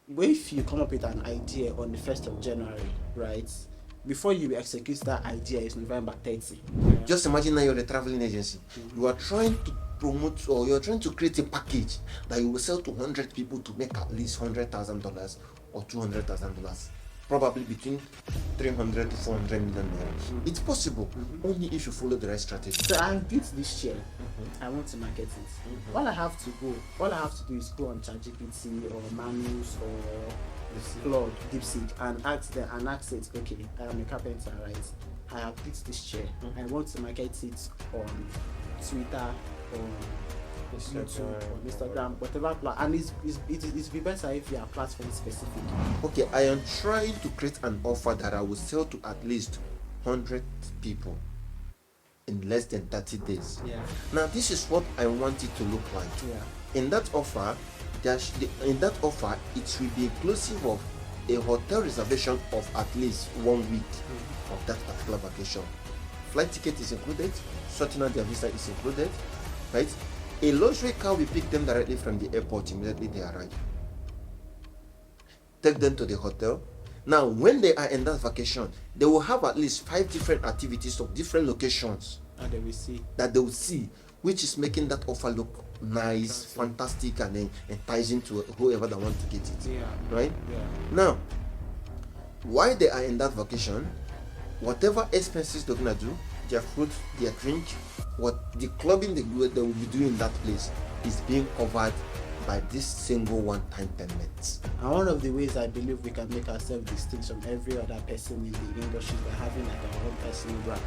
if you come up with an idea on the 1st of January, right? Before you execute that idea is November 30. Just imagine now you're a traveling agency. You are trying to promote, or you're trying to create a package that you will sell to 100 people to make at least $100,000 or $200,000. Probably between 300 to 400 million naira. It's possible, only if you follow the right strategy. So I built this chair. I want to market it. All I have to do is go on ChatGPT or Manus or Claude, DeepSeek, and ask it. Okay, I am a carpenter, right? I have built this chair. I want to market it on Twitter or YouTube or Instagram, whatever. And it's be better if you are platform specific. Okay, I am trying to create an offer that I will sell to at least 100 people in less than 30 days. Yeah. Now, this is what I want it to look like. Yeah. In that offer, it will be inclusive of a hotel reservation of at least 1 week of that particular vacation. Flight ticket is included, sorting out their visa is included, right? A luxury car will pick them directly from the airport immediately they arrive. Take them to the hotel. Now, when they are in that vacation, they will have at least 5 different activities of different locations that they will see, which is making that offer look nice, fantastic, and enticing to whoever that wants to get it. Yeah. Right? Yeah. Now, while they are in that vacation, whatever expenses they're gonna do, their food, their drink, what the clubbing they will be doing in that place is being covered by this single one-time payment. And one of the ways I believe we can make ourselves distinct from every other person in the industry by having like our own personal brand,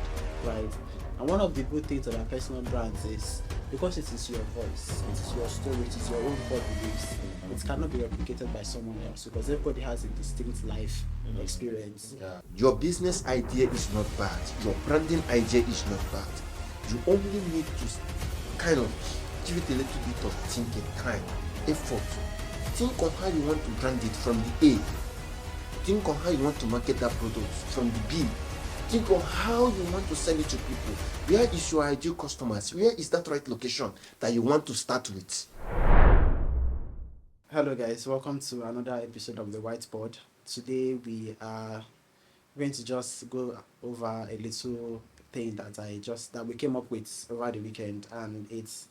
right? And one of the good things about personal brands is because it is your voice, it is your story, it is your own core beliefs. It cannot be replicated by someone else because everybody has a distinct life experience. Yeah. Your business idea is not bad. Your branding idea is not bad. You only need to kind of give it a little bit of thinking, time, effort. Think on how you want to brand it from the A. Think on how you want to market that product from the B. Think on how you want to sell it to people. Where is your ideal customers? Where is that right location that you want to start with? Hello guys, welcome to another episode of the Whiteboard. Today we are going to just go over a little thing that we came up with over the weekend, and it's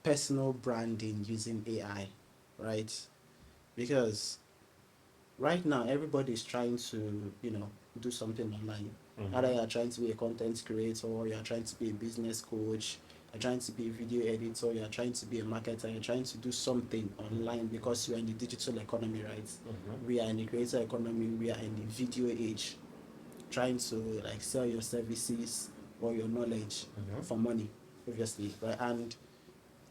personal branding using AI, right? Because right now everybody is trying to, do something online. Either you're trying to be a content creator, you're trying to be a business coach, you're trying to be a video editor, you're trying to be a marketer, you're trying to do something online because you're in the digital economy, right? We are in the creator economy, we are in the video age, trying to like sell your services or your knowledge for money, obviously, right? And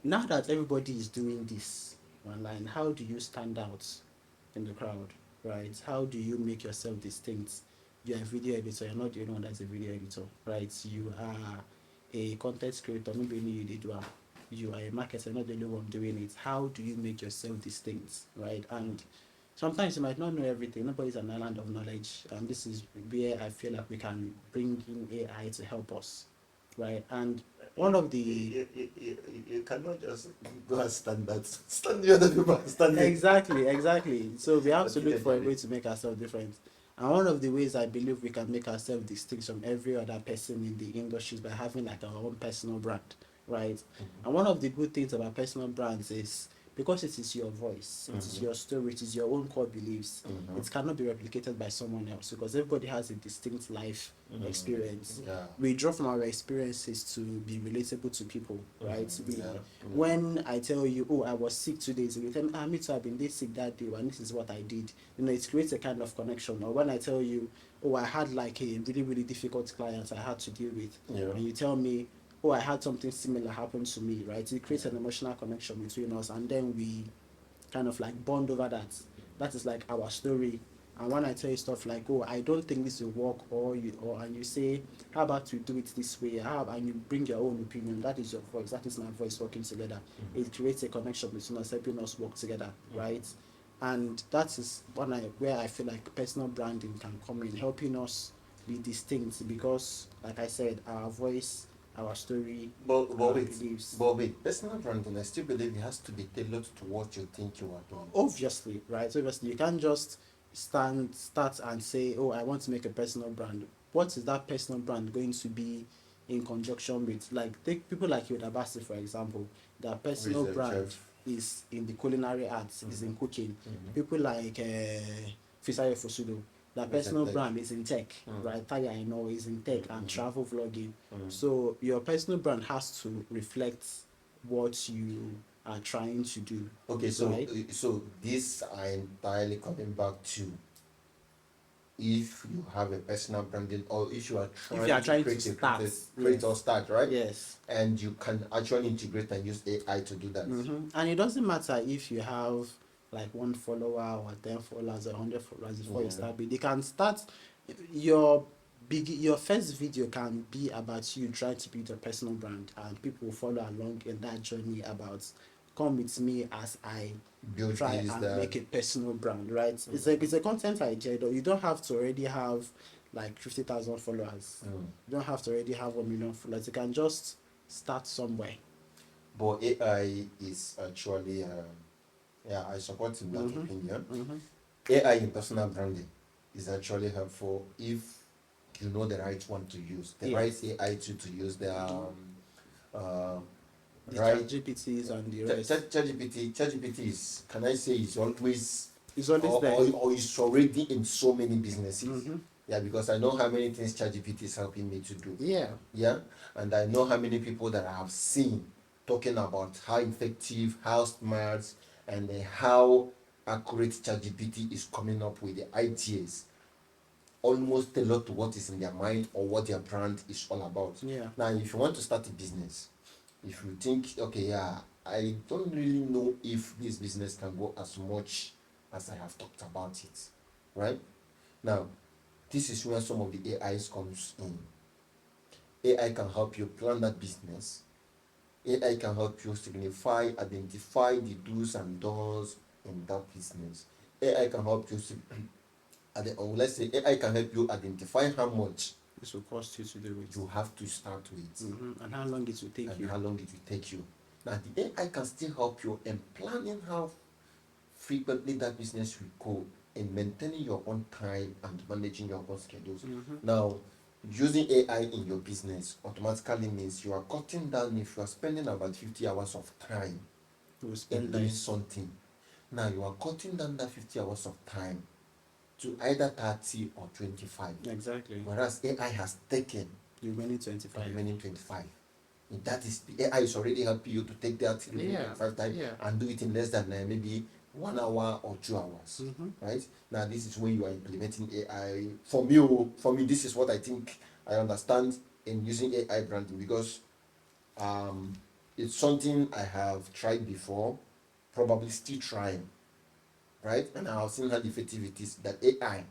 now that everybody is doing this online, how do you stand out in the crowd, right? How do you make yourself distinct? You're a video editor, you're not the only one that's a video editor, right? You are a content creator, not only you did one. You are a marketer, not the only one doing it. How do you make yourself distinct, right? And sometimes you might not know everything. Nobody's an island of knowledge, and this is where I feel like we can bring in AI to help us, right? And one of the You cannot just go and stand the other people standing. exactly. So we have to look for a way to make ourselves different. And one of the ways I believe we can make ourselves distinct from every other person in the industry is by having like our own personal brand, right? And one of the good things about personal brands is because it is your voice, it is your story, it is your own core beliefs. It cannot be replicated by someone else because everybody has a distinct life experience. Yeah. We draw from our experiences to be relatable to people, right? When I tell you, oh, I was sick 2 days ago, you tell me, me too, I've been this sick that day, and this is what I did. It creates a kind of connection. Or when I tell you, oh, I had like a really, really difficult client I had to deal with, and you tell me, oh, I had something similar happen to me, right? It creates an emotional connection between us, and then we kind of like bond over that. That is like our story. And when I tell you stuff like, oh, I don't think this will work, and you say, how about we do it this way? And you bring your own opinion. That is your voice. That is my voice working together. It creates a connection between us, helping us work together, right? And that is where I feel like personal branding can come in, helping us be distinct because, like I said, our voice, our story, But our wait, beliefs. personal branding, I still believe it has to be tailored to what you think you are doing. Obviously, right? So obviously, you can't just start and say, "Oh, I want to make a personal brand." What is that personal brand going to be in conjunction with? Like, take people like Yoda, for example. Their Who is personal a brand chef? is in the culinary arts, is in cooking. Mhm. People like Fisayo Fosudo, their Who is a personal tech? brand is in tech, right? Taya I know is in tech and Mhm. travel vlogging. Mhm. So your personal brand has to reflect what you are trying to do, Okay, right? so this are entirely coming back to if you have a personal branding or if you are If you trying are to trying to create or yes, start, right? yes. And you can actually integrate and use AI to do that. And it doesn't matter if you have like one follower or 10 followers or 100 followers before you Yeah. start, but they can start your your first video can be about you trying to build a personal brand, and people will follow along in that journey about come with me as I Build try this, and that. make a personal brand, right? It's a content idea though. You don't have to already have like 50,000 followers. You don't have to already have 1 million followers. You can just start somewhere. But AI is actually, yeah, I support in that opinion. AI in personal branding is actually helpful if you know the right one to use, the right Yes. AI to use, the uh, The right. chat GPTs and the rest. ChatGPT is, can I say, is always It's always there. or is already in so many businesses. Mm-hmm. Yeah, because I know how many things ChatGPT is helping me to do. Yeah. Yeah, and I know how many people that I have seen talking about how effective, how smart, and how accurate ChatGPT is coming up with the ideas, almost tailored to what is in their mind or what their brand is all about. Yeah. Now, if you want to start a business, if you think, okay, yeah, I don't really know if this business can go as much as I have talked about it, right? Now, this is where some of the AIs comes in. AI can help you plan that business. AI can help you identify the do's and don'ts in that business. AI can help you, or let's say AI can help you identify how much This will cost you to do it. you have to start with And how long it will take and you. how long it will take you. Now, the AI can still help you in planning how frequently that business will go in maintaining your own time and managing your own schedules. Now, using AI in your business automatically means you are cutting down. If you are spending about 50 hours of time You will in spend doing less. something, now you are cutting down that 50 hours of time to either 30 or 25. Exactly. Whereas AI has taken The remaining the 25. remaining 25. And that is, the AI is already helping you to take that remaining Yeah. 25 time Yeah. and do it in less than maybe 1 hour or 2 hours. Right? Now, this is when you are implementing AI. For me, this is what I think I understand in using AI branding, because um, it's something I have tried before, probably still trying, right? And I've seen how effective it is that AI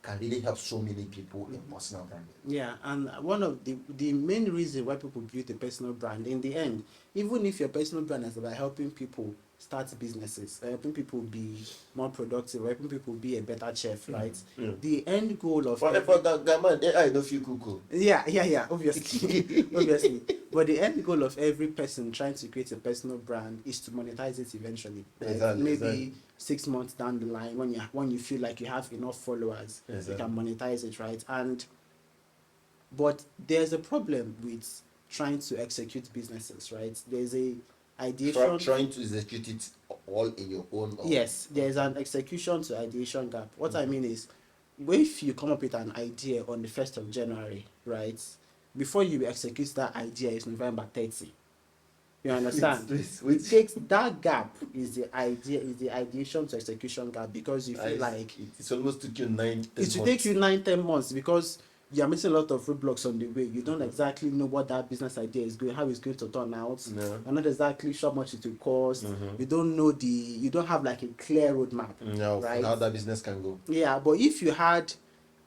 can really help so many people in personal branding. Yeah, and one of the main reason why people build a personal brand in the end, even if your personal brand is about helping people start businesses, helping people be more productive, helping people be a better chef, right? Yeah. The end goal of For that man, AI no fit cook o. yeah, obviously, obviously. But the end goal of every person trying to create a personal brand is to monetize it eventually, right? Exactly, Maybe 6 months down the line, when you feel like you have enough followers, you can monetize it, right? But there's a problem with trying to execute businesses, right? There's a ideation. Trying to execute it all in your own. Yes, there's an execution to ideation gap. What I mean is, if you come up with an idea on the 1st of January, right? Before you execute that idea is November 30. You understand? Wait. It takes that gap is the ideation to execution gap, because you feel like It's almost took you 9 10 it will take you 9-10 months, because you are missing a lot of roadblocks on the way. You don't exactly know what that business idea is going, how it's going to turn out. No. You're not exactly sure how much it will cost. You don't know you don't have like a clear roadmap, No, right? how that business can go. Yeah, but if you had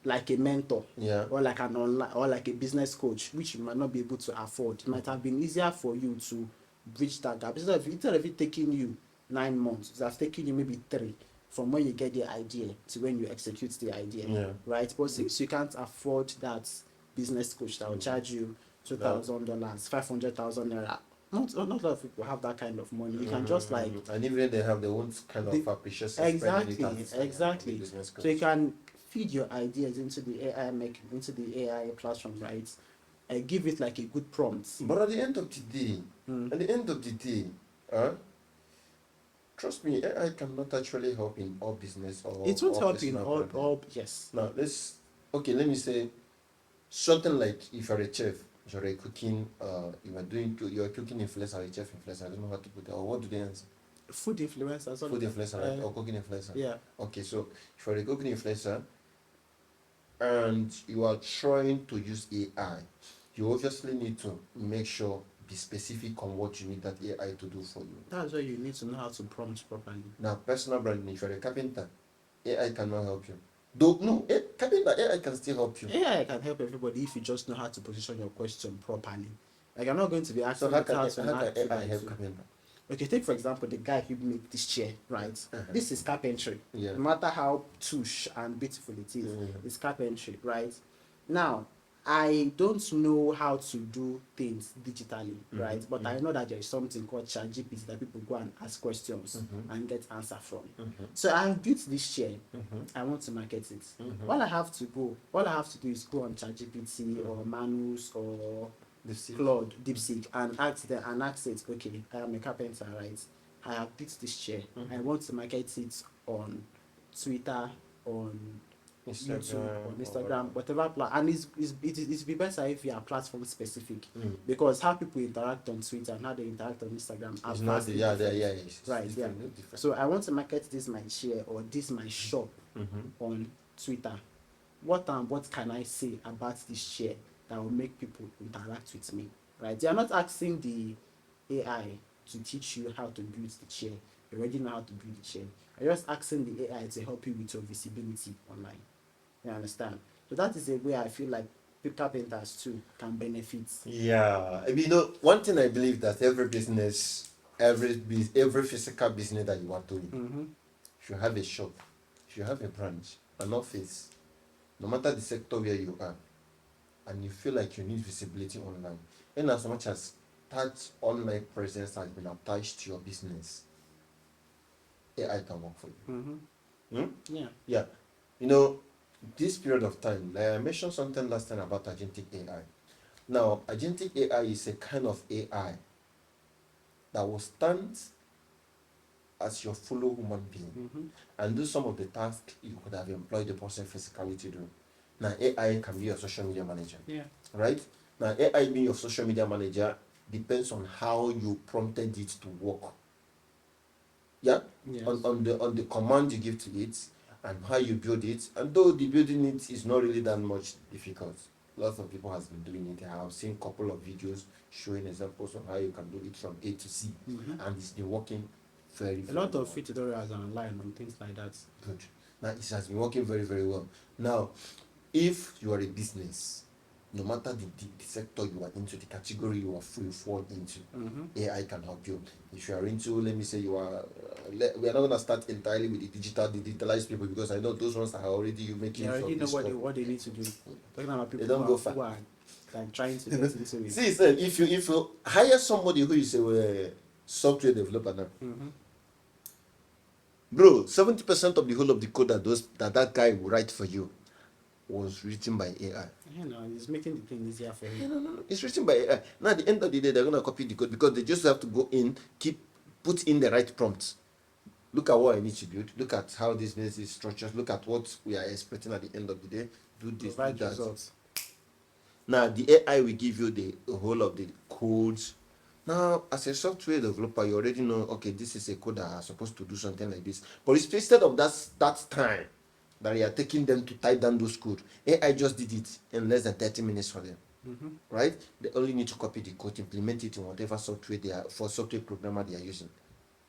like a mentor, Yeah. or like an online, or like a business coach, which you might not be able to afford, it might have been easier for you to bridge that gap. Instead of it taking you 9 months, it has taken you maybe 3, from when you get the idea to when you execute the idea. Yeah. Right? But since you can't afford that business coach that will charge you $2,000, 500,000 naira. Not a lot of people have that kind of money. You can just like and even if they have, they won't kind of appreciate spending it exactly. on business So you goals. can feed your ideas into the AI into the AI platform, right? Give it like a good prompt. But at the end of the day, uh, trust me, AI cannot actually help in all business or It won't all help in personal all, branding. all yes. Now let me say something like if you're a chef, you're a cooking, you're a cooking influencer or a chef influencer. I don't know how to put it. Or what do they answer? Food influencers. Food influencer, right? Or cooking influencer. Yeah. Okay, so if you're a cooking influencer and you are trying to use AI, you obviously need to make sure be specific on what you need that AI to do for you. That's why you need to know how to prompt properly. Now, personal branding, if you're a carpenter, AI cannot help you. Though no, carpenter AI can still help you. AI can help everybody if you just know how to position your question properly. Like I'm not going to be asking So how it can how AI to help carpenter? Okay, take for example the guy who made this chair, right? This is carpentry. Yeah. No matter how touche and beautiful it is, it's carpentry, right? Now, I don't know how to do things digitally, right? But I know that there is something called ChatGPT that people go and ask questions and get answer from. So I have built this chair. I want to market it. All I have to do is go on ChatGPT or Manus or Claude, DeepSeek, and ask it, okay, I am a carpenter, right? I have built this chair. I want to market it on Twitter, on YouTube, on Instagram, whatever and it's be better if you are platform specific because how people interact on Twitter and how they interact on Instagram are vastly different. Right, yeah. So I want to market this my chair or this my shop on Twitter. What can I say about this chair that will make people interact with me? Right? They are not asking the AI to teach you how to build the chair. You already know how to build the chair. You're just asking the AI to help you with your visibility online. You understand? So that is a way I feel like carpenters too can benefit. Yeah, I mean, one thing I believe that every business, every physical business that you are doing, if you have a shop, if you have a branch, an office, no matter the sector where you are, and you feel like you need visibility online, in as much as that online presence has been attached to your business, AI can work for you. Yeah. Yeah. This period of time, like I mentioned something last time about agentic AI. Now, agentic AI is a kind of AI that will stand as your fellow human being and do some of the tasks you could have employed the person physically to do. Now, AI can be your social media manager. Yeah. Right? Now, AI being your social media manager depends on how you prompted it to work. Yeah? Yes. On the command you give to it and how you build it. And though the building it is not really that much difficult, lots of people has been doing it. I have seen a couple of videos showing examples of how you can do it from A to C, and it's been working very, very A lot well. of free tutorials are online and things like that. Good. Now it has been working very, very well. Now, if you are a business, no matter the sector you are into, the category you are free fall into, AI can help you. If you are into, let me say you are, we are not going to start entirely with the digitalized people because I know those ones are already making. They already know what they need to do. Talking about people They don't go far. who are like trying to get into it. See, sir, if you hire somebody who is a software developer now, bro, 70% of the whole of the code that guy will write for you was written by AI. It's making the thing easier for him. No. It's written by AI. Now, at the end of the day, they're going to copy the code because they just have to go in, put in the right prompts. Look at what I need to build. Look at how this business is structured. Look at what we are expecting at the end of the day. Do this, Provide do that. results. Now, the AI will give you the whole of the codes. Now, as a software developer, you already know, okay, this is a code that is supposed to do something like this. But it's instead of that time that you are taking them to type down those code, AI just did it in less than 30 minutes for them. Right? They only need to copy the code, implement it in whatever software software programmer they are using.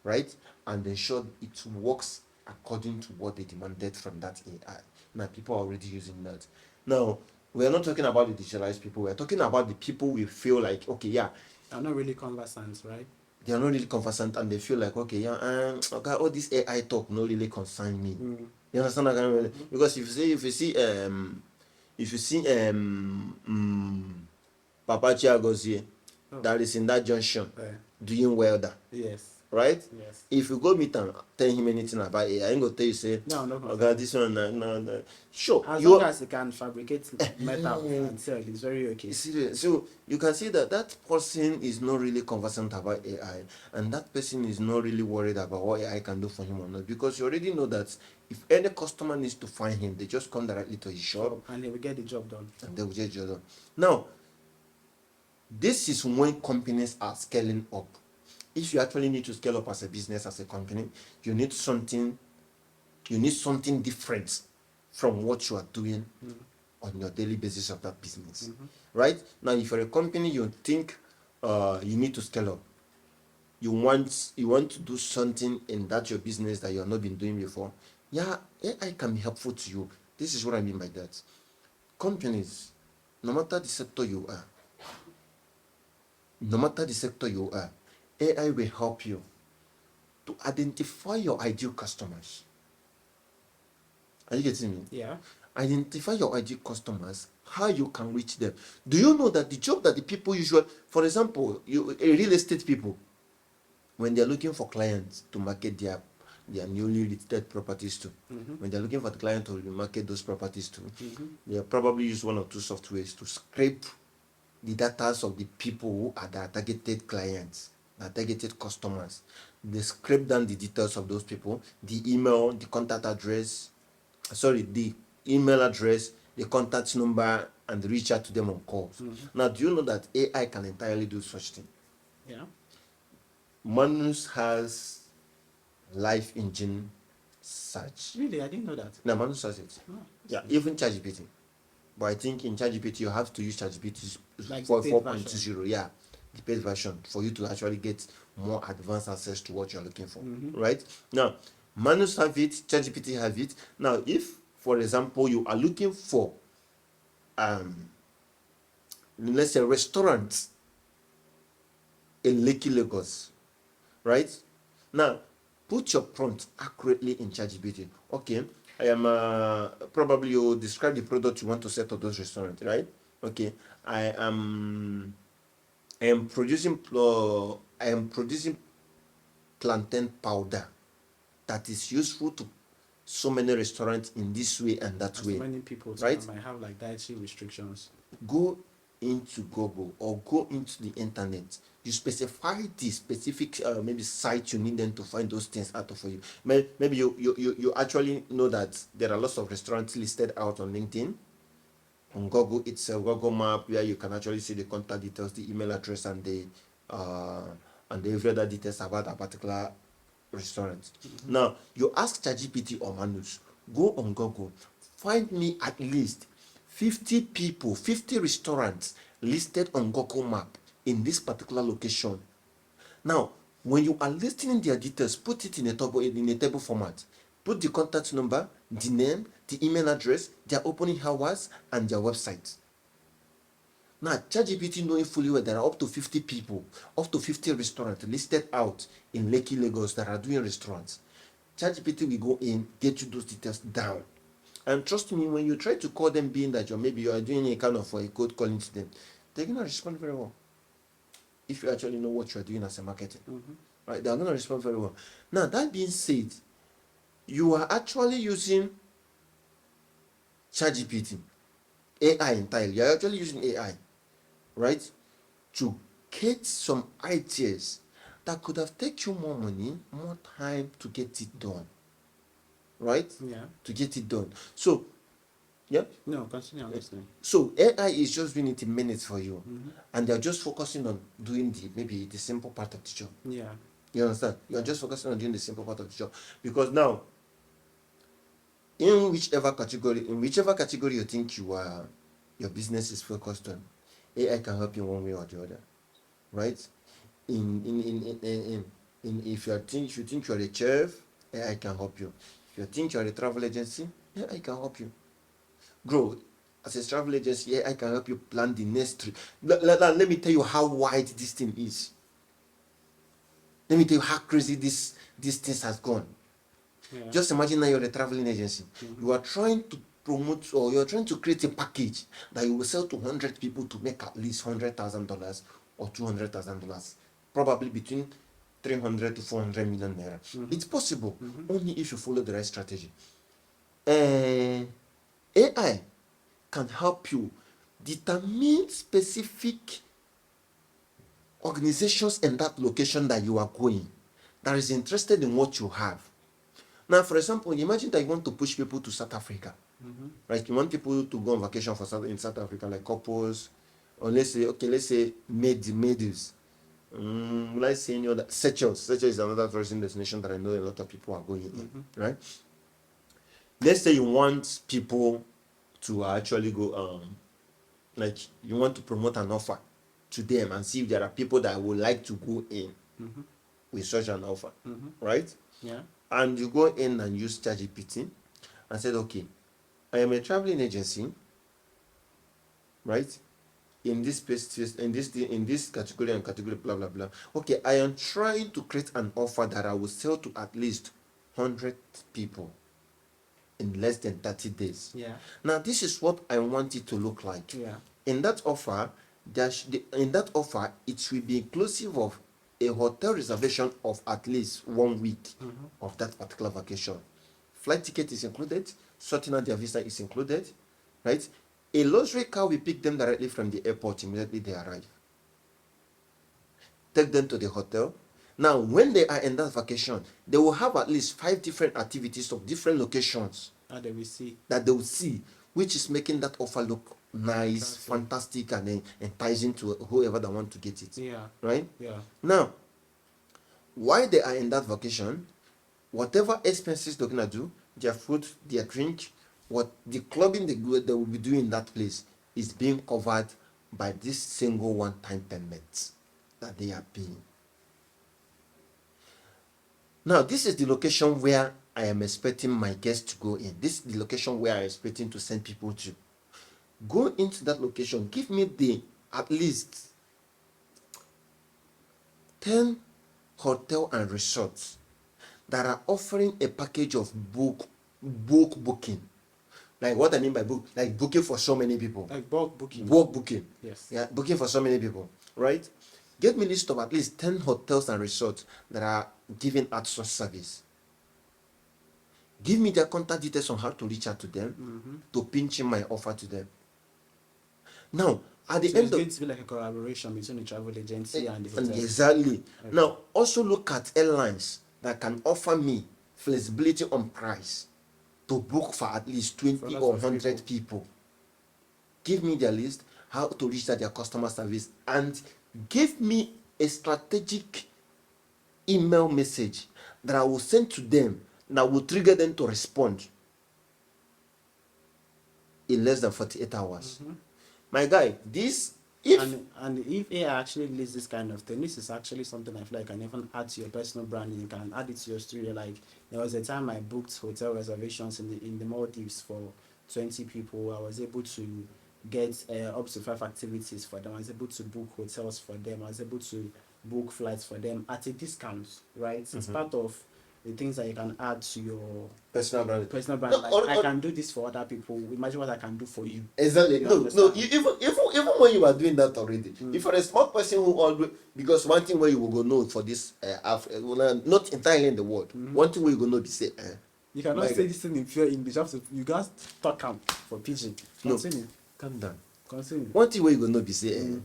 Right? And ensure it works according to what they demanded from that AI. Now, people are already using that. Now, we are not talking about the digitalized people. We are talking about the people we feel like, okay, yeah, They're not really conversant, right? they are not really conversant and they feel like, okay, yeah, okay, all this AI talk not really concern me. You understand that kind of because if you see Papa Chiagozie Oh. that is in that junction Yeah. doing welder, Yes. right? Yes. If you go meet and tell him anything about AI, I ain't gonna tell you say, No. okay, this one, no. Sure, As you long as you can fabricate metal and sell, it's very okay. serious. So you can see that that person is not really conversant about AI, and that person is not really worried about what AI can do for him or not, because you already know that if any customer needs to find him, they just come directly to his shop And he will get the job done. and they will get it done. Now, this is when companies are scaling up. If you actually need to scale up as a business, as a company, you need something different from what you are doing on your daily basis of that business. Right? Now, if you're a company, you think you need to scale up. You want to do something in that your business that you have not been doing before. Yeah, AI can be helpful to you. This is what I mean by that. Companies, no matter the sector you are, AI will help you to identify your ideal customers. Are you getting me? Yeah. Identify your ideal customers, how you can reach them. Do you know that the job that the people usually, for example, real estate people, when they're looking for clients to market their newly listed properties to, when they're looking for the client to market those properties to, they probably use one or two softwares to scrape the data of the people who are their targeted clients, their targeted customers. They scrape down the details of those people, the email, the contact address, the email address, the contact number, and reach out to them on calls. Now, do you know that AI can entirely do such thing? Yeah. Manus has life engine search. Really, I didn't know that. No, Manus has it. Oh, Yeah, even ChatGPT. But I think in ChatGPT you have to use ChatGPT Like for the paid 4.20. Yeah, the paid version, for you to actually get more advanced access to what you're looking for. Right? Now, Manus have it, ChatGPT have it. Now, if, for example, you are looking for let's say restaurant in Lekki, Lagos, right? Now, put your prompt accurately in ChatGPT. Okay, I am probably you describe the product you want to set up those restaurants, right? Okay, I am producing plantain powder that is useful to so many restaurants in this way and that way. So many people right? might have like dietary restrictions. Go into Google or go into the internet. You specify the specific maybe site you need them to find those things out for you. Maybe you actually know that there are lots of restaurants listed out on LinkedIn. On Google itself, Google Map, where you can actually see the contact details, the email address, and the every other details about a particular restaurant. Now, you ask ChatGPT or Manus, go on Google, find me at least 50 people, 50 restaurants listed on Google Map in this particular location. Now, when you are listing their details, put it in a table format. Put the contact number, the name, the email address, their opening hours, and their website. Now, ChatGPT knowing fully well there are up to 50 people, up to 50 restaurants listed out in Lekki, Lagos that are doing restaurants. ChatGPT will go in, get you those details down. And trust me, when you try to call them, being that you are doing a kind of a code calling to them, they're going to respond very well. If you actually know what you're doing as a marketing, right? They're going to respond very well. Now, that being said, you are actually using ChatGPT, AI entirely. You're actually using AI, right, to get some ideas that could have taken you more money, more time to get it done, right? Yeah. To get it done. So, yeah. No, continue. I'm listening. So AI is just doing it in minutes for you, and they're just focusing on doing maybe the simple part of the job. Yeah. You understand? You're just focusing on doing the simple part of the job, because now, in whichever category you think your business is focused on, AI can help you one way or the other, right? If you think you're a chef, AI can help you. If you think you're a travel agency, AI can help you grow. As a travel agency, AI can help you plan the next trip. Let me tell you how wide this thing is. Let me tell you how crazy this thing has gone. Yeah. Just imagine now you're a traveling agency. You are trying to promote, or you're trying to create a package that you will sell to 100 people to make at least $100,000 or $200,000, probably between 300 to 400 million naira. It's possible, only if you follow the right strategy. AI can help you determine specific organizations in that location that you are going that is interested in what you have. Now, for example, imagine that you want to push people to South Africa, right? You want people to go on vacation in South Africa, like couples, or let's say maids. Let's say Seychelles. Seychelles is another tourism destination that I know a lot of people are going in, right? Let's say you want people to actually go, like you want to promote an offer to them and see if there are people that would like to go in with such an offer, right? Yeah. And you go in and use ChatGPT and said, okay, I am a traveling agency, right? In this space, in this category and category, blah blah blah. Okay, I am trying to create an offer that I will sell to at least 100 people in less than 30 days. Yeah. Now, this is what I want it to look like. Yeah. In that offer, it will be inclusive of a hotel reservation of at least 1 week of that particular vacation. Flight ticket is included, sorting out their visa is included, right? A luxury car will pick them directly from the airport immediately they arrive. Take them to the hotel. Now, when they are in that vacation, they will have at least 5 different activities of different locations That they will see. Which is making that offer look nice, fantastic, and enticing to whoever that want to get it. Yeah. Right? Yeah. Now, while they are in that vacation, whatever expenses they're gonna do, their food, their drink, what the clubbing they will be doing in that place is being covered by this single one-time payment that they are paying. Now, this is the location where I am expecting my guests to go in. This is the location where I am expecting to send people to. Go into that location. Give me at least 10 hotel and resorts that are offering a package of booking. Like what I mean by book, like booking for so many people. Like bulk booking. Bulk booking. Yes. Yeah, booking for so many people, right? Get me a list of at least 10 hotels and resorts that are giving out such service. Give me their contact details on how to reach out to them to pinch in my offer to them. Now, at the end it's going to be like a collaboration between the travel agency and the hotel. Exactly. Okay. Now, also look at airlines that can offer me flexibility on price to book for at least 20 or 100 people. Give me their list, how to reach out their customer service, and give me a strategic email message that I will send to them that will trigger them to respond in less than 48 hours. My guy, and if AI actually lists this kind of thing, this is actually something I feel like I can even add to your personal branding. You can add it to your studio. Like there was a time I booked hotel reservations in the Maldives for 20 people. I was able to get up to 5 activities for them. I was able to book hotels for them. I was able to book flights for them at a discount, right? It's part of the things that you can add to your personal brand. No, I can do this for other people. Imagine what I can do for you. Exactly. Even when you are doing that already, if you're a smart person who always, because one thing where you will go know for this not entirely in the world, one thing where you go know be say you cannot say this thing in pure English. You guys talk for pidgin. Continue. No, calm down. Continue. One thing where you go know be say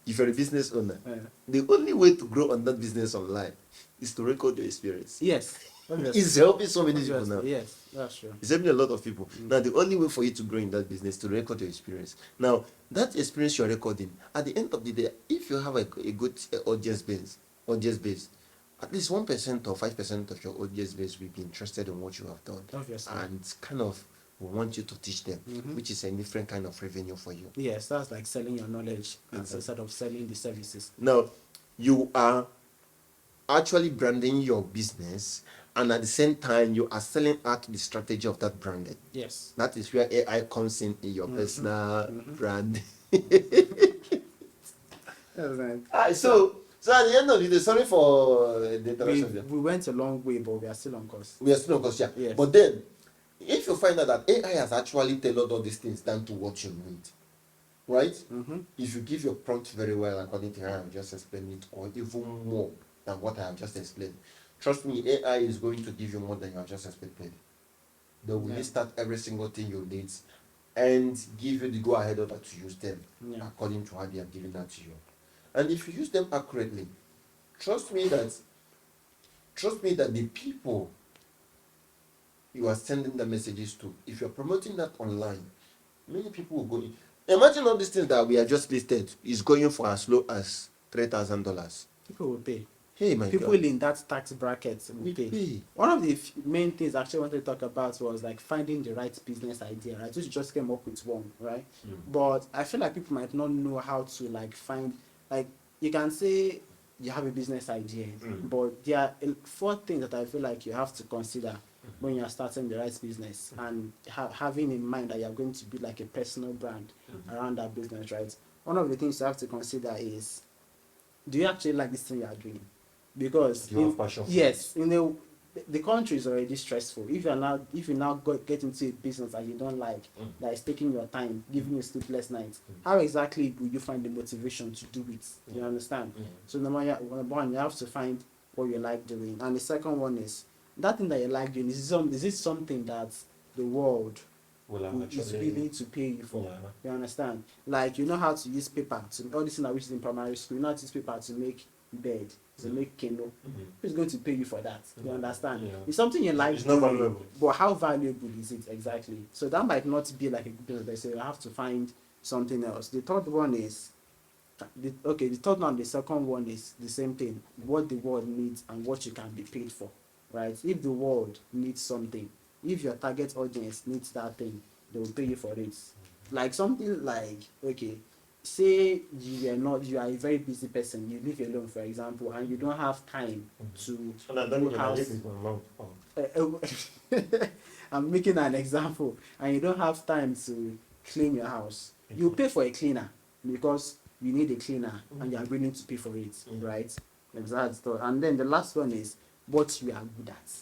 if you're a business owner, the only way to grow on that business online is to record your experience. Yes. It's helping so many people now. Yes, that's true. It's helping a lot of people. Now, the only way for you to grow in that business is to record your experience. Now, that experience you're recording, at the end of the day, if you have a good audience base, at least 1% or 5% of your audience base will be interested in what you have done. Obviously. And kind of will want you to teach them, which is a different kind of revenue for you. Yes, that's like selling your knowledge instead of selling the services. Now, you are actually branding your business, and at the same time you are selling out the strategy of that branding. Yes. That is where AI comes in your personal brand. So at the end of the day, sorry for the interruption. We went a long way, but we are still on course. We are still on course, yeah. Yes. But then if you find out that AI has actually tailored all these things down to what you need, right? If you give your prompt very well according to how I've just explained it, or even more than what I have just explained, trust me, AI is going to give you more than you have just expected. They will list out every single thing you need and give you the go ahead order to use them according to how they have given that to you. And if you use them accurately, trust me that the people you are sending the messages to, if you're promoting that online, many people will go in. Imagine all these things that we have just listed is going for as low as $3,000. People will pay. Hey, my People God. in that tax bracket will We pay. pay. One of the main things I actually wanted to talk about was like finding the right business idea, right? Which just came up with one, right? But I feel like people might not know how to like find, like, you can say you have a business idea, but there are 4 things that I feel like you have to consider when you're starting the right business, and having in mind that you're going to build like a personal brand around that business, right? One of the things you have to consider is, do you actually like this thing you are doing? Because Do you have passion for yes, the country is already stressful. If you now get into a business that you don't like, that is taking your time, giving you sleepless nights, how exactly will you find the motivation to do it? You understand? So number one, you have to find what you like doing, and the second one is that thing that you like doing. Is it something that the world is willing to pay you for? You understand? Like, you know how to use paper to, all this thing that we use in primary school, you know how to use paper to make bed, to make canoe. Who's going to pay you for that? You understand? It's something you like It's not doing, valuable. but how valuable is it exactly? So that might not be like a good business. So you have to find something else. The third one is the third one, the second one is the same thing: what the world needs and what you can be paid for, right? If the world needs something, if your target audience needs that thing, they will pay you for it. Like something like, okay, say you are a very busy person, you live alone, for example, and you don't have time to do house. I'm making an example, and you don't have time to clean your house. You pay for a cleaner because you need a cleaner and you are willing to pay for it, right? Exactly. And then the last one is what you are good at.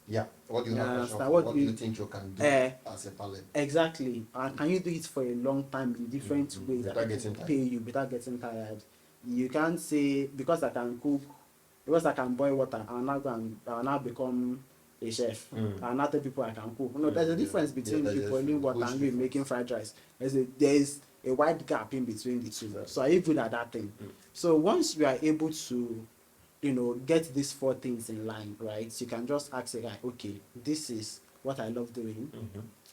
Yeah. What do you have passion for? What What do you think you can do as a talent? Exactly. And can you do it for a long time in different ways Without that getting will tired. pay you without getting tired? You can't say because I can cook, because I can boil water, I'll now become a chef. I'll not tell people I can cook. No, there's a difference between you boiling water and you making fried rice. There's a wide gap in between the two. Exactly. So are you good at that thing? So once you are able to, get these 4 things in line, right? You can just ask a guy, okay, this is what I love doing.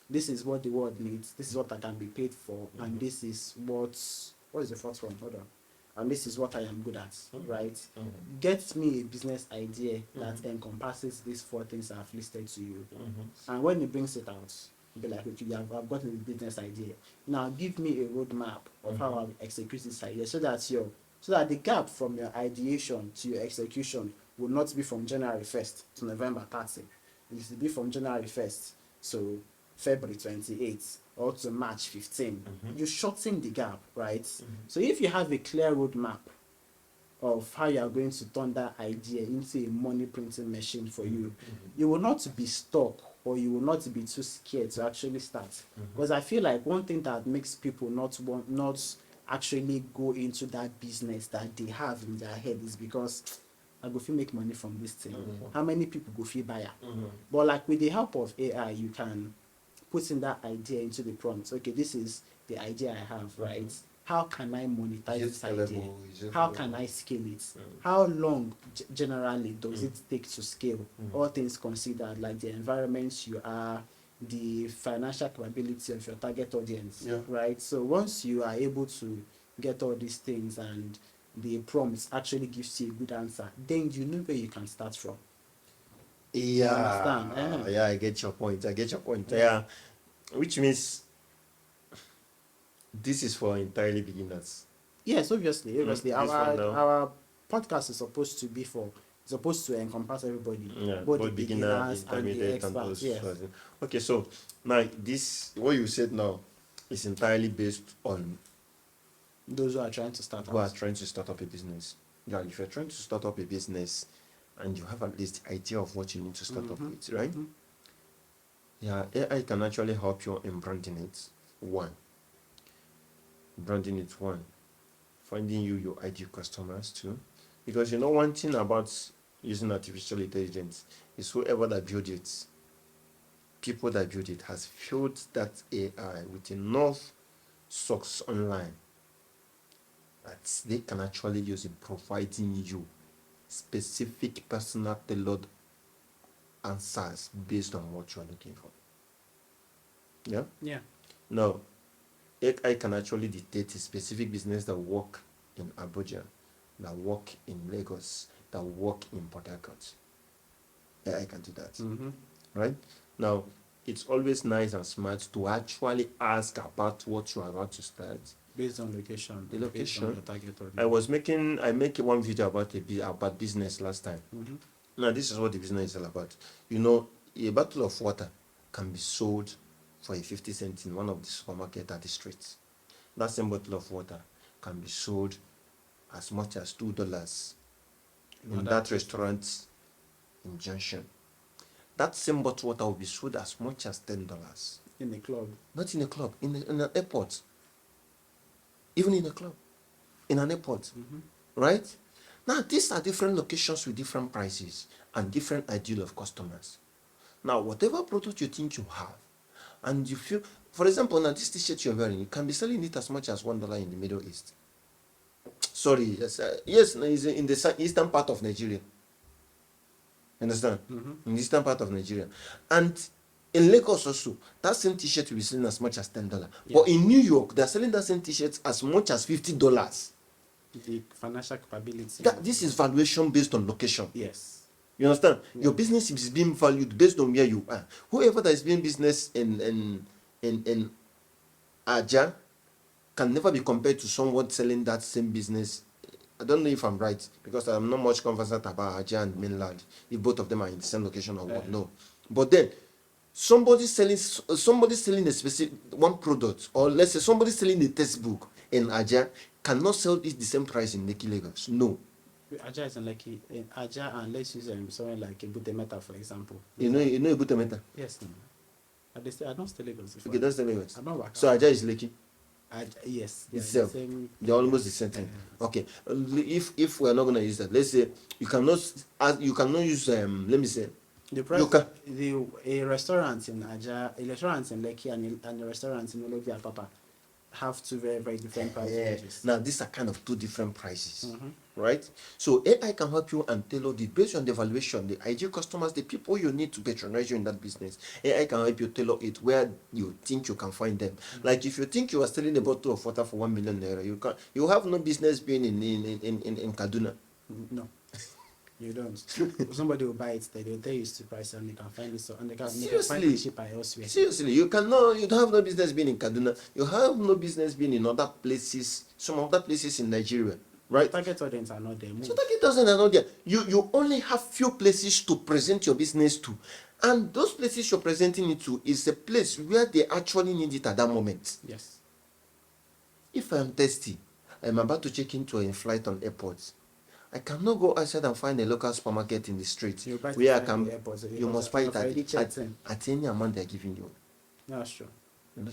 This is what the world needs. This is what I can be paid for, and this is what is the first one? Hold on. And this is what I am good at, right? Get me a business idea that encompasses these 4 things I've listed to you, and when he brings it out, be like, okay, I've gotten a business idea. Now give me a roadmap of how I'll execute this idea, so that the gap from your ideation to your execution will not be from January 1st to November 30. It will be from January 1st to February 28th or to March 15. You shorten the gap, right? So if you have a clear roadmap of how you are going to turn that idea into a money printing machine for you, you will not be stuck, or you will not be too scared to actually start. Because I feel like one thing that makes people not actually go into that business that they have in their head is because I go feel make money from this thing. How many people go feel buyer? But like with the help of AI, you can put in that idea into the prompt. Okay, this is the idea I have, right? How can I monetize this idea? How can I scale it? How long generally does it take to scale? All things considered, like the environment you are, the financial capability of your target audience, right? So once you are able to get all these things and the prompts actually gives you a good answer, then you know where you can start from. You understand? Yeah, I get your point. Yeah, which means this is for entirely beginners. Yes, obviously. This one now. Our podcast is supposed to encompass everybody, both the beginner, beginners and the intermediate, and experts. those. Yes. Okay, so now this what you said now is entirely based on Those who are trying to start who are out. trying to start up a business. Yeah, if you're trying to start up a business and you have at least the idea of what you need to start up with, right? Yeah, AI can actually help you in branding it. Branding it one. Finding you your ideal customers too. Because you know one thing about using artificial intelligence is whoever that built it, people that built it has filled that AI with enough source online that they can actually use in providing you specific personal tailored answers based on what you are looking for. Yeah? Yeah. Now, AI can actually dictate a specific business that work in Abuja, that work in Lagos, that work in Port Harcourt. AI can do that. Mm-hmm. Right? Now, it's always nice and smart to actually ask about what you are about to start. Based on location. The Based on location. your target audience. I make one video about business last time. Mm-hmm. Now, this is what the business is all about. You know, a bottle of water can be sold for a 50 cents in one of the supermarkets at the streets. That same bottle of water can be sold as much as $2 in that restaurant in Junction. That same bottle of water will be sold as much as $10. In a club. Not in a club, in an airport. Even in a club, in an airport. Mm-hmm. Right? Now, these are different locations with different prices and different ideal of customers. Now, whatever product you think you have, and you feel, for example, now this t-shirt you're wearing, you can be selling it as much as $1 in the Middle East. Sorry, yes, it's in the eastern part of Nigeria. Understand? Mm-hmm. In the eastern part of Nigeria. And in Lagos also, that same t-shirt will be selling as much as $10. Yeah. But in New York, they're selling that same t-shirt as much as $50. The financial capability. This is valuation based on location. Yes. You understand? Yeah. Your business is being valued based on where you are. Whoever that is doing business in Aja can never be compared to someone selling that same business. I don't know if I'm right, because I'm not much conversant about Aja and mainland, if both of them are in the same location or what. No. But then somebody selling a specific one product, or let's say somebody selling a textbook in Aja cannot sell it the same price in Lekki, Lagos. No. Aja is in Lekki. In Aja, and let's use somewhere like a Butemeta, for example. You know a Butemeta? Yes. No. I don't stay Lagos. Okay, that's the Lagos. I don't work. So Aja is Lekki. Yes. Itself. They're almost the same thing. Okay. If we're not gonna use that, let's say you cannot use let me say the price. A restaurant in Aja, a restaurant in Lekki, and a restaurant in Olobia Papa have two very, very different price ranges. Now these are kind of two different prices. Mm-hmm. Right? So AI can help you and tailor it based on the valuation, the ideal customers, the people you need to patronize you in that business. AI can help you tailor it where you think you can find them. Mm-hmm. Like if you think you are selling a bottle of water for 1 million naira, you have no business being in Kaduna. No. You don't. Somebody will buy it, they'll tell you it's the price, and they can find it, and they can find it cheaper elsewhere. Seriously, you have no business being in Kaduna. You have no business being in other places, some other places in Nigeria, right? Target audience are not there. So target audience are not there. You only have few places to present your business to, and those places you're presenting it to is a place where they actually need it at that moment. Yes. If I'm thirsty, I'm about to check into a flight on airport, I cannot go outside and find a local supermarket in the street where I can. You must buy it at any amount they're giving you. That's true.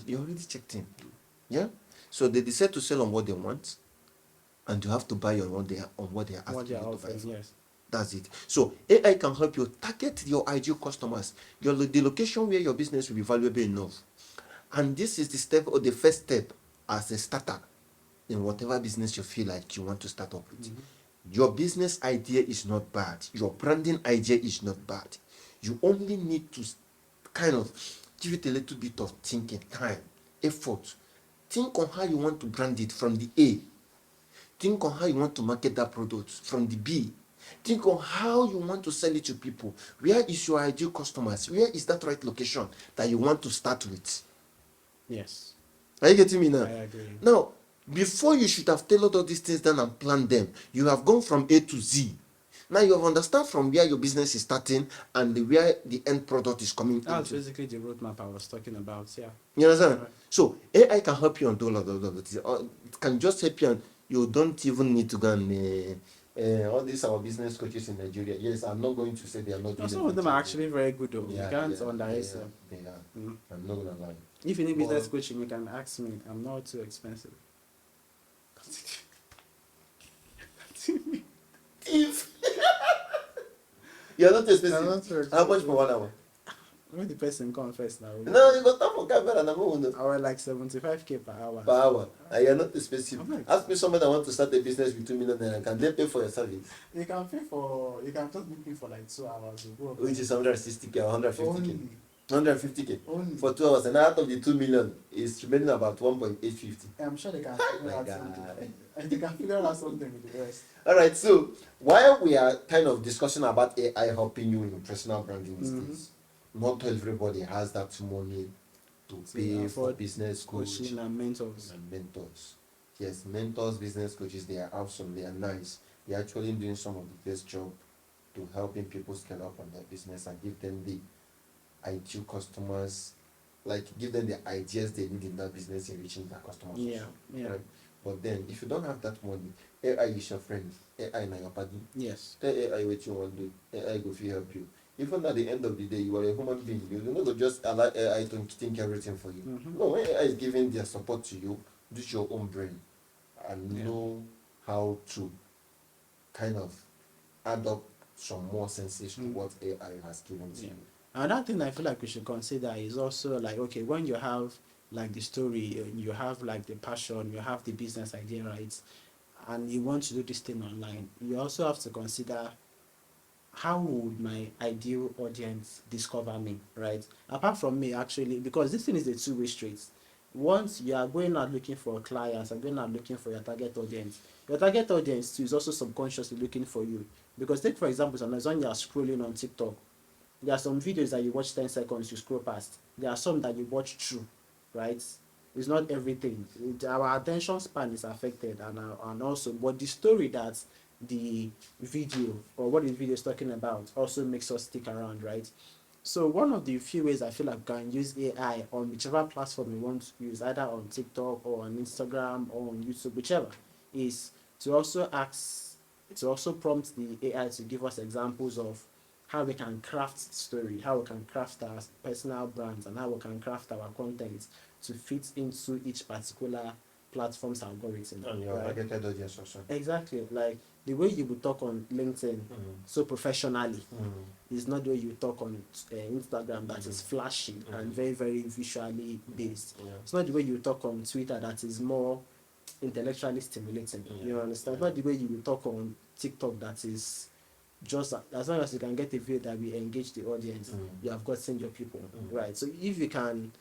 You already checked in. Yeah? So they decide to sell on what they want, and you have to buy on what they are asking you to buy for. Yes. That's it. So AI can help you target your ideal customers, the location where your business will be valuable enough. And this is the first step as a starter in whatever business you feel like you want to start up with. Mm-hmm. Your business idea is not bad. Your branding idea is not bad. You only need to kind of give it a little bit of thinking, time, effort. Think on how you want to brand it from the A. Think on how you want to market that product from the B. Think on how you want to sell it to people. Where is your ideal customers? Where is that right location that you want to start with? Yes. Are you getting me now? I agree. Now, before you should have tailored all these things down and planned them, you have gone from A to Z. Now you have understand from where your business is starting and where the end product is coming That's basically the roadmap I was talking about, yeah. You understand? Right. So AI can help you on all of those. It can just help you, and you don't even need to go and all these our business coaches in Nigeria. Yes, I'm not going to say they are not No, doing some of them everything. are actually very good though. You Yeah, can't yeah, underrate they are. them. They are. Mm. I'm not gonna lie. If you need business But coaching, you can ask me. I'm not too expensive. if you're not I'm expensive, not too how much expensive. for 1 hour? When the person come first now, No, you got time for camera and I'm going I was like 75K per hour. per hour. And you're not expensive. I'm not Ask me someone that want to start a business with 2 million naira. Can they pay for your service? You can pay for. You can just book me for like 2 hours. We'll go Which is 160k or 150k. only. 150k Only. for 2 hours, and out of the 2 million is remaining about 1.850. I'm sure they can Oh figure my out God. something. And they can figure out something with the rest. All right, so while we are kind of discussing about AI helping you in your personal branding these days, not everybody has that money to pay for afford business coach Coaching and mentors. and mentors. Yes, mentors, business coaches, they are awesome, they are nice. They're actually doing some of the best job to helping people scale up on their business and give them the ideal customers, like give them the ideas they need in that business in reaching their customers. Yeah, Also, yeah. right? But then, if you don't have that money, AI is your friend. AI na your party. Yes. Tell AI what you want to do. AI go fit help you. Even at the end of the day, you are a human being. You don't go just allow AI to think everything for you. No, when AI is giving their support to you, use your own brain and know how to kind of add up some more senses to what AI has given to you. Another thing I feel like we should consider is also like, okay, when you have like the story, you have like the passion, you have the business idea, right? And you want to do this thing online, you also have to consider how would my ideal audience discover me, right? Apart from me, actually, because this thing is a two-way street. Once you are going out looking for clients and going out looking for your target audience too is also subconsciously looking for you. Because take for example, sometimes when you are scrolling on TikTok, there are some videos that you watch 10 seconds, you scroll past. There are some that you watch through, right? It's not everything. Our attention span is affected, and also, but the story that the video or what the video is talking about also makes us stick around, right? So one of the few ways I feel like we can use AI on whichever platform we want to use, either on TikTok or on Instagram or on YouTube, whichever, is to also prompt the AI to give us examples of how we can craft story, how we can craft our personal brands, and how we can craft our content to fit into each particular platform's algorithm. And your targeted audience also. Exactly. Like the way you would talk on LinkedIn so professionally is not the way you talk on Instagram that is flashy and very, very visually based. It's not the way you talk on Twitter that is more intellectually stimulating. You understand? It's not the way you will talk on TikTok that is just as long as you can get a video that will engage the audience, you have gotten your people, right? So if you can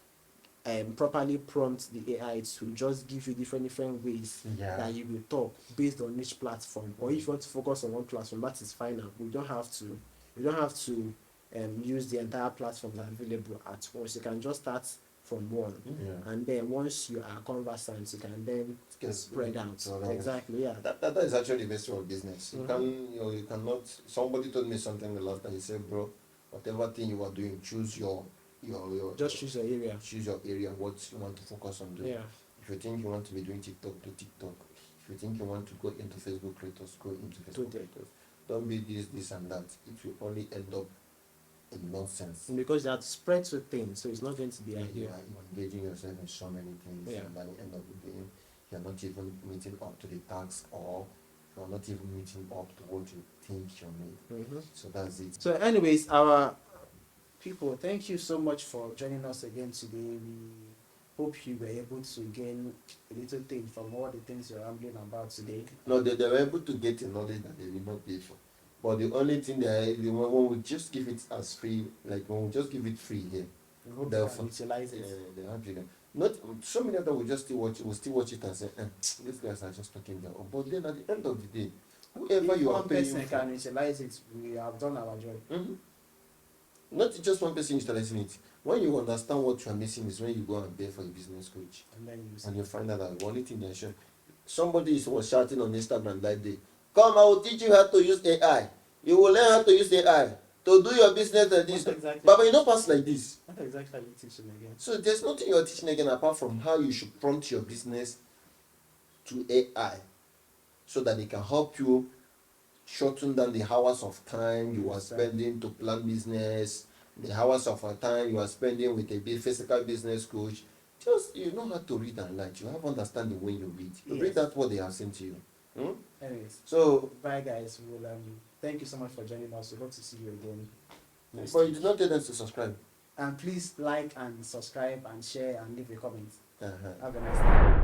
properly prompt the AI to just give you different ways that you will talk based on each platform, or if you want to focus on one platform, that is fine. We don't have to use the entire platform that are available at once. You can just start from one, and then once you are conversant, you can then spread out. Exactly, yeah. That is actually the best way of business. You cannot. Somebody told me something the last time. He said, "Bro, whatever thing you are doing, choose your just choose your area. Choose your area. What you want to focus on doing. Yeah. If you think you want to be doing TikTok, do TikTok. If you think you want to go into Facebook creators, go into Facebook creators. Don't be this and that. It will only end up in nonsense. Because that spread to things, so it's not going to be ideal. You are engaging yourself in so many things, and by the end of the day, you're not even meeting up to the task, or you're not even meeting up to what you think you need. So that's it. So anyways, our people, thank you so much for joining us again today. We hope you were able to gain a little thing from all the things you're rambling about today. No, they were able to get a knowledge that they did not pay for. But the only thing when we just give it as free, like when we just give it free here, we hope they can utilize it. Not so many others will just still watch it and say, these guys are just talking their own. But then at the end of the day, whoever you are paying, one person can utilize it, we have done our job. Not just one person utilizing it. When you understand what you are missing is when you go and pay for a business coach, and you find out that the only thing they show. Somebody was shouting on Instagram that day, "Come, I will teach you how to use AI. You will learn how to use AI to do your business like this." Exactly. But you don't pass like this. What exactly are you teaching again? So there's nothing you're teaching again apart from how you should prompt your business to AI so that it can help you shorten down the hours of time you are Exactly. spending to plan business, the hours of time you are spending with a physical business coach. Just you know how to read and write. You have understanding when you read. You read Yes. that what they have sent to you. Anyways, So, bye guys. We'll thank you so much for joining us. We hope to see you again next but you week. did not tell them to subscribe. And please like and subscribe and share and leave a comment. Uh-huh. Have a nice day.